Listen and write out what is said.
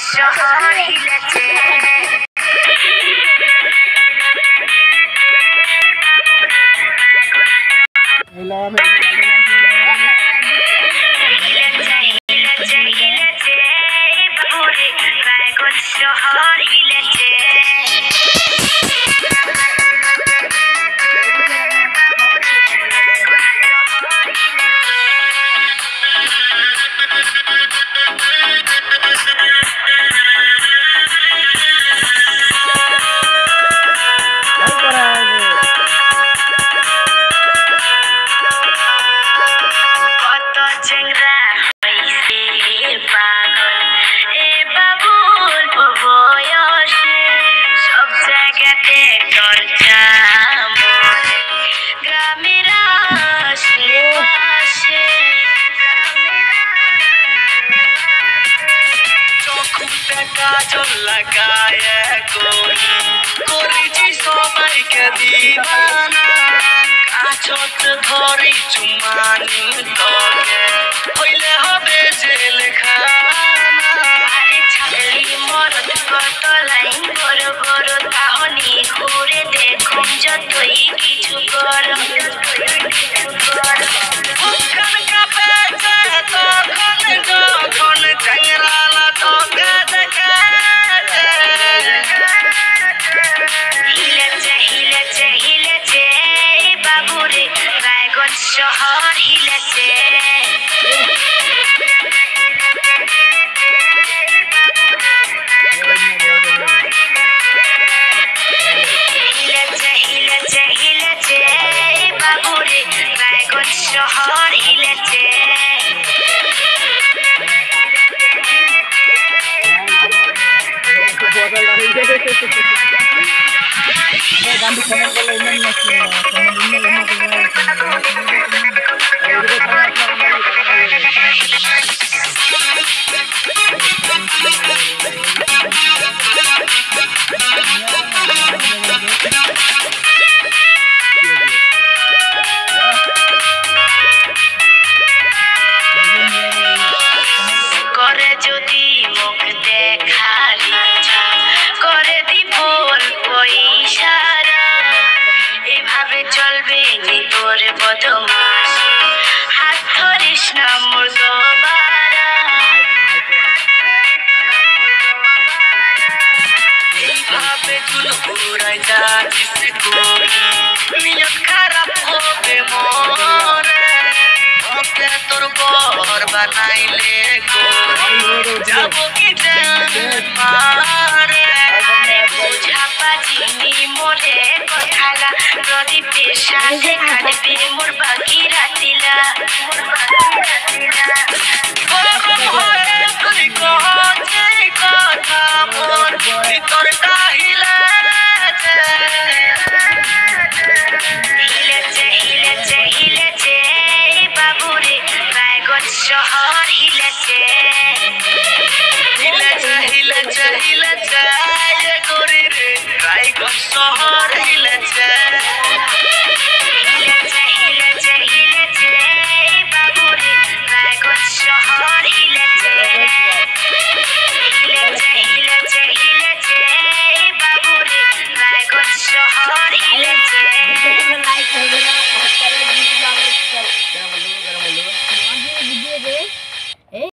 শহর হিলেছে শহর হিলেছে কাজল লাগায় করেছি সবাইকে দিবানা কাছত ধরি চুমানি তোকে হইলে হবে জেলখানা ছাড়লি মরদ কত লাইন বড় বড় তাহনি ঘুরে দেখুন যতই কিছু কর তখন চ্যাংরালা তোকে শহর হিলেছে হিলেছে হিলেছে বাবুরে রায়গঞ্জ শহর হিলেছে গান্ধী কমেন্ট করলে করে যদি মুখ দেখালি করে দিব অল্প ইশারা এভাবে চলবে নি তোর বদমাশ হাত ধরিস না মোর দোবারা এইভাবে চুল উড়াই যাচ্ছিস নিয়ত খারাপ হবে মোর ওকে তোর বর বানাইলে যাব কি মারে বুঝাপা চিনি মোরে কথালা প্রদীপের সাথে কাটবে মোর বাকি রাতিলা তুই কহছে কথা মোর ভিতরটা হিলেছে হিলেছে হিলেছে হিলেছে বাবুরে রায়গঞ্জ শহর হিলেছে হিলেছে হিলেছে হিলেছে গরি রে রায়গঞ্জ শহর হিলেছে